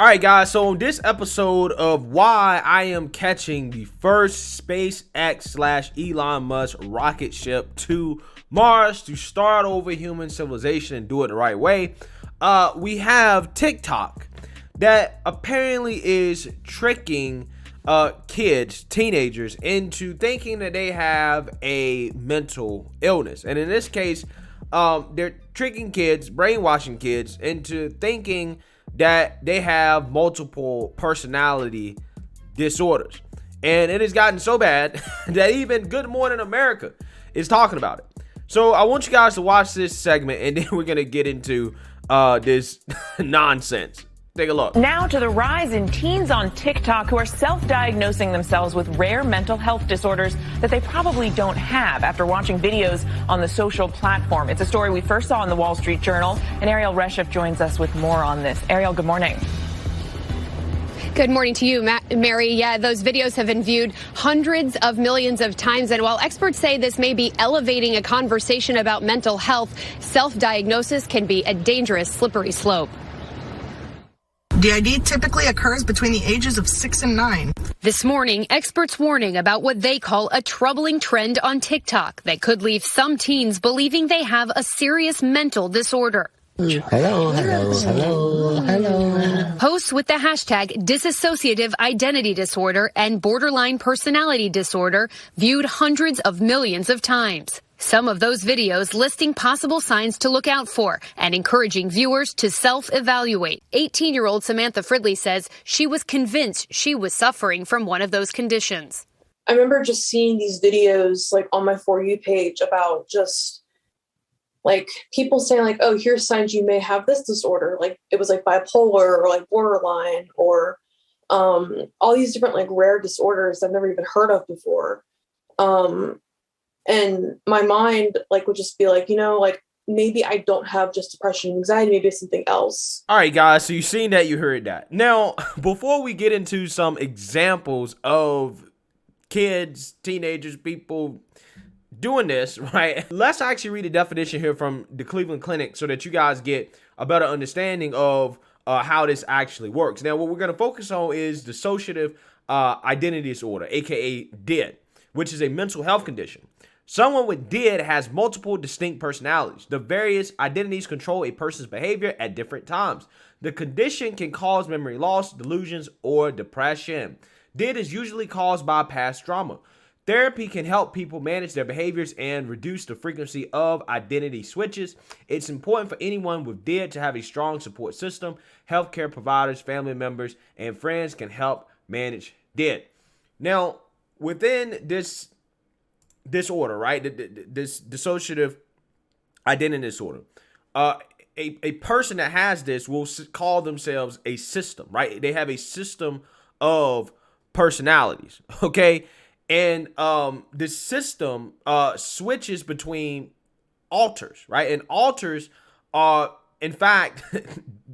All right, guys. So on this episode of why I am catching the first SpaceX/Elon Musk rocket ship to Mars to start over human civilization and do it the right way, we have TikTok that apparently is tricking kids, teenagers, into thinking that they have a mental illness. And in this case, they're tricking kids, brainwashing kids into thinking that they have multiple personality disorders. And it has gotten so bad that even Good Morning America is talking about it. So I want you guys to watch this segment, and then we're going to get into this nonsense. Take a look. Now to the rise in teens on TikTok who are self-diagnosing themselves with rare mental health disorders that they probably don't have after watching videos on the social platform. It's a story we first saw in the Wall Street Journal, and Ariel Reshef joins us with more on this. Ariel, good morning. Good morning to you, Mary. Yeah, those videos have been viewed hundreds of millions of times. And while experts say this may be elevating a conversation about mental health, self-diagnosis can be a dangerous, slippery slope. DID typically occurs between the ages of 6 and 9. This morning, experts warning about what they call a troubling trend on TikTok that could leave some teens believing they have a serious mental disorder. Hello. Posts with the hashtag dissociative identity disorder and borderline personality disorder viewed hundreds of millions of times. Some of those videos listing possible signs to look out for and encouraging viewers to self-evaluate. 18-year-old Samantha Fridley says she was convinced she was suffering from one of those conditions. I remember just seeing these videos like on my For You page about just like people saying like, oh, here's signs you may have this disorder. Like it was like bipolar or like borderline or all these different like rare disorders I've never even heard of before. And my mind like would just be like, you know, like maybe I don't have just depression and anxiety, maybe it's something else. All right, guys, so you've seen that, you heard that. Now, before we get into some examples of kids, teenagers, people doing this, right, let's actually read a definition here from the Cleveland Clinic so that you guys get a better understanding of how this actually works. Now, what we're going to focus on is dissociative identity disorder, aka DID, which is a mental health condition. Someone with DID has multiple distinct personalities. The various identities control a person's behavior at different times. The condition can cause memory loss, delusions, or depression. DID is usually caused by past trauma. Therapy can help people manage their behaviors and reduce the frequency of identity switches. It's important for anyone with DID to have a strong support system. Healthcare providers, family members, and friends can help manage DID. Now, within this disorder, right? This dissociative identity disorder. A person that has this will call themselves a system, right? They have a system of personalities, okay? And this system switches between alters, right? And alters are, in fact,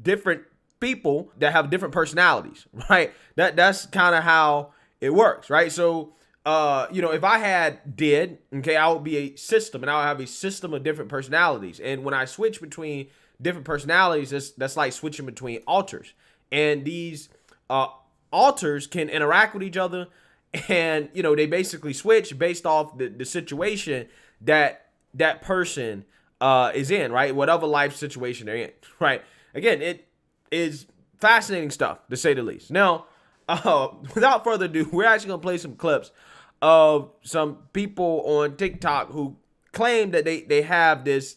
different people that have different personalities, right? That's kind of how it works, right? So if I had DID, okay, I would be a system, and I would have a system of different personalities. And when I switch between different personalities, that's like switching between alters. And these alters can interact with each other, and they basically switch based off the situation that person is in, right? Whatever life situation they're in, right? Again, it is fascinating stuff, to say the least. Now, without further ado, we're actually gonna play some clips of some people on TikTok who claim that they have this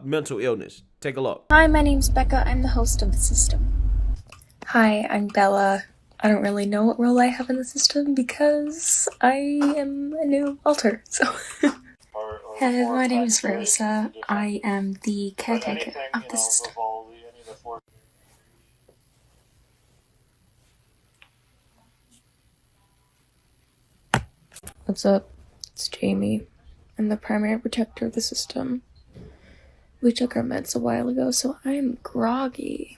mental illness. Take a look. Hi, my name's Becca. I'm the host of the system. Hi, I'm Bella. I don't really know what role I have in the system because I am a new alter. So, hello, my name is Rosa. I am the caretaker of the system. What's up? It's Jamie. I'm the primary protector of the system. We took our meds a while ago, so I'm groggy.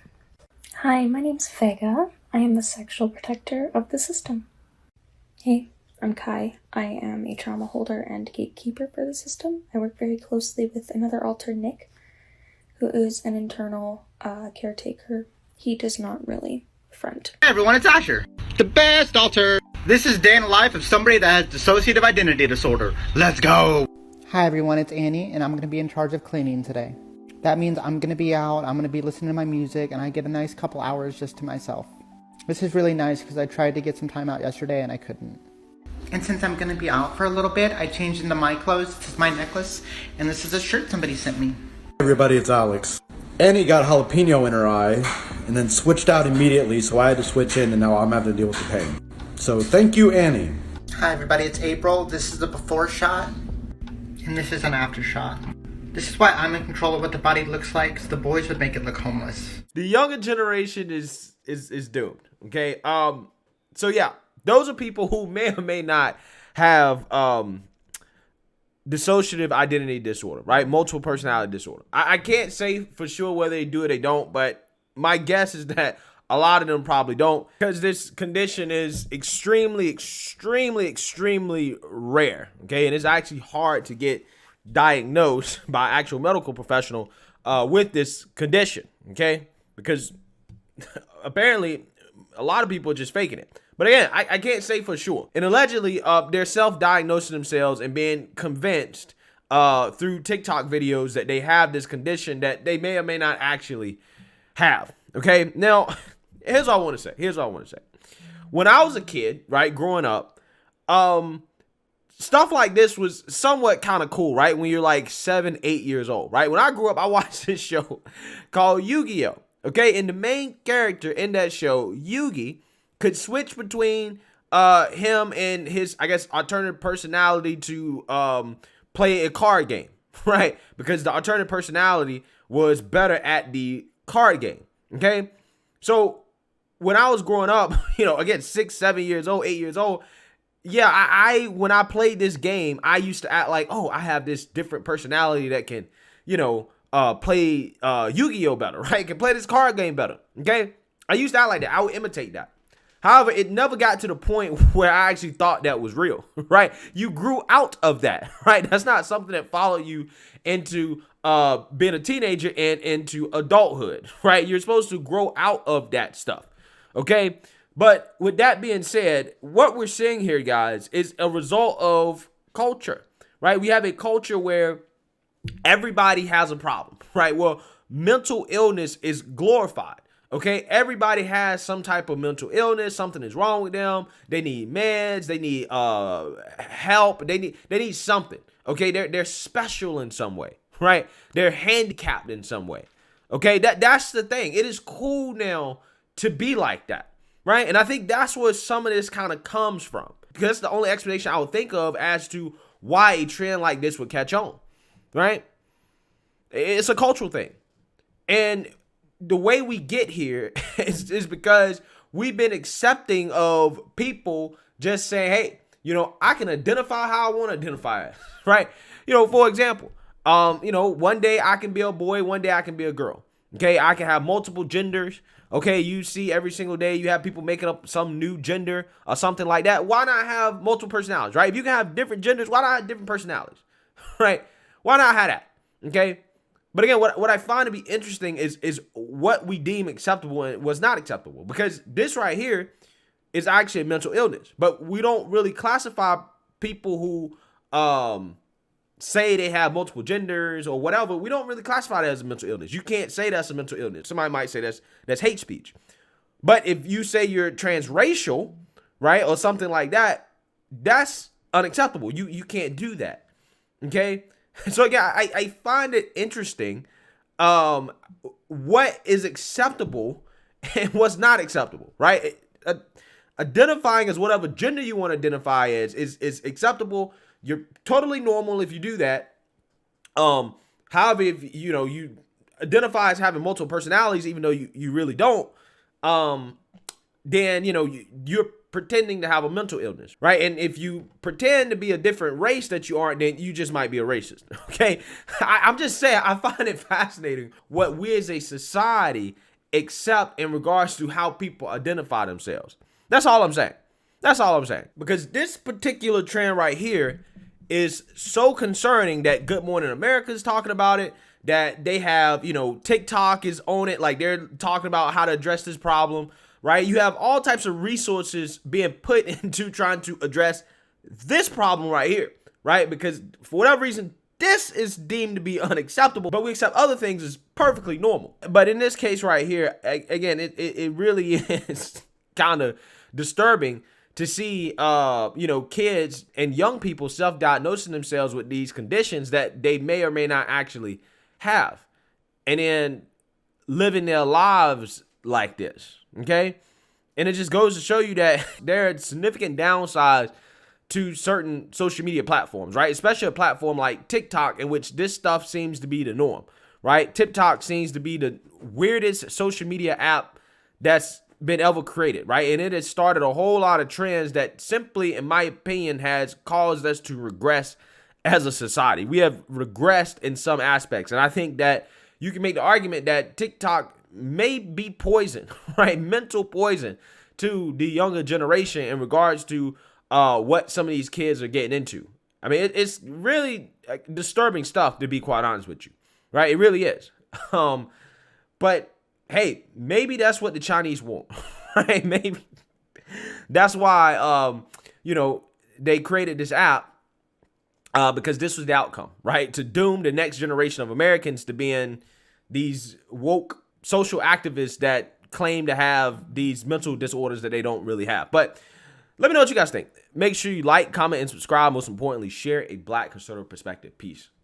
Hi, my name's Vega. I am the sexual protector of the system. Hey, I'm Kai. I am a trauma holder and gatekeeper for the system. I work very closely with another alter, Nick, who is an internal caretaker he does not really front. Hey everyone, it's Asher, the best alter. This is day in the life of somebody that has dissociative identity disorder. Let's go! Hi everyone, it's Annie, and I'm going to be in charge of cleaning today. That means I'm going to be out, I'm going to be listening to my music, and I get a nice couple hours just to myself. This is really nice because I tried to get some time out yesterday and I couldn't. And since I'm going to be out for a little bit, I changed into my clothes. This is my necklace, and this is a shirt somebody sent me. Hey everybody, it's Alex. Annie got jalapeno in her eye, and then switched out immediately, so I had to switch in, and now I'm having to deal with the pain. So thank you, Annie. Hi everybody, it's April. This is the before shot, and this is an after shot. This is why I'm in control of what the body looks like, because the boys would make it look homeless. The younger generation is doomed. Okay. So yeah, those are people who may or may not have dissociative identity disorder, right? Multiple personality disorder. I can't say for sure whether they do or they don't, but my guess is that a lot of them probably don't, because this condition is extremely rare. Okay. And it's actually hard to get diagnosed by actual medical professional with this condition. Okay. Because apparently a lot of people are just faking it. But again, I can't say for sure. And allegedly, they're self-diagnosing themselves and being convinced through TikTok videos that they have this condition that they may or may not actually have. Okay, now, here's what I want to say. When I was a kid, right, growing up, stuff like this was somewhat kind of cool, right? When you're like 7, 8 years old, right? When I grew up, I watched this show called Yu-Gi-Oh! Okay, and the main character in that show, Yugi, could switch between him and his, I guess, alternative personality to play a card game, right? Because the alternative personality was better at the card game, okay? So when I was growing up, you know, again, 6, 7 years old, 8 years old, yeah, I when I played this game, I used to act like, oh, I have this different personality that can, you know, play Yu-Gi-Oh! Better, right? Can play this card game better, okay? I used to act like that. I would imitate that. However, it never got to the point where I actually thought that was real, right? You grew out of that, right? That's not something that followed you into being a teenager and into adulthood, right? You're supposed to grow out of that stuff, okay? But with that being said, what we're seeing here, guys, is a result of culture, right? We have a culture where everybody has a problem, right? Well, mental illness is glorified. Okay, everybody has some type of mental illness. Something is wrong with them. They need meds. They need help. They need something. Okay, they're special in some way, right? They're handicapped in some way. Okay, that's the thing. It is cool now to be like that, right? And I think that's where some of this kind of comes from, because that's the only explanation I would think of as to why a trend like this would catch on, right? It's a cultural thing, and the way we get here is because we've been accepting of people just saying, hey, you know, I can identify how I want to identify it, right? You know, for example, you know, one day I can be a boy, one day I can be a girl. Okay, I can have multiple genders. Okay, you see every single day you have people making up some new gender or something like that. Why not have multiple personalities, right? If you can have different genders, why not have different personalities, right? Why not have that, okay? But again, what I find to be interesting is what we deem acceptable and was not acceptable. Because this right here is actually a mental illness. But we don't really classify people who say they have multiple genders or whatever. We don't really classify that as a mental illness. You can't say that's a mental illness. Somebody might say that's hate speech. But if you say you're transracial, right, or something like that, that's unacceptable. You can't do that, okay? So again, I find it interesting what is acceptable and what's not acceptable, right? Identifying as whatever gender you want to identify as is acceptable. You're totally normal if you do that. However, if you know you identify as having multiple personalities, even though you really don't, then you know you're pretending to have a mental illness, right? And if you pretend to be a different race that you aren't, then you just might be a racist, okay? I'm just saying, I find it fascinating what we as a society accept in regards to how people identify themselves. That's all I'm saying. That's all I'm saying. Because this particular trend right here is so concerning that Good Morning America is talking about it, that they have, TikTok is on it. Like they're talking about how to address this problem, right? You have all types of resources being put into trying to address this problem right here, right? Because for whatever reason, this is deemed to be unacceptable, but we accept other things as perfectly normal. But in this case right here, again, it really is kind of disturbing to see, kids and young people self-diagnosing themselves with these conditions that they may or may not actually have, and then living their lives like this, okay? And it just goes to show you that there are significant downsides to certain social media platforms, right? Especially a platform like TikTok, in which this stuff seems to be the norm, right? TikTok seems to be the weirdest social media app that's been ever created, right? And it has started a whole lot of trends that simply, in my opinion, has caused us to regress as a society. We have regressed in some aspects. And I think that you can make the argument that TikTok may be poison, right? Mental poison to the younger generation in regards to what some of these kids are getting into. I mean, it's really disturbing stuff, to be quite honest with you, right? It really is. But hey, maybe that's what the Chinese want, right? Maybe that's why, they created this app because this was the outcome, right? To doom the next generation of Americans to being these woke social activists that claim to have these mental disorders that they don't really have. But let me know what you guys think. Make sure you like, comment, and subscribe. Most importantly, share a Black conservative perspective. Peace.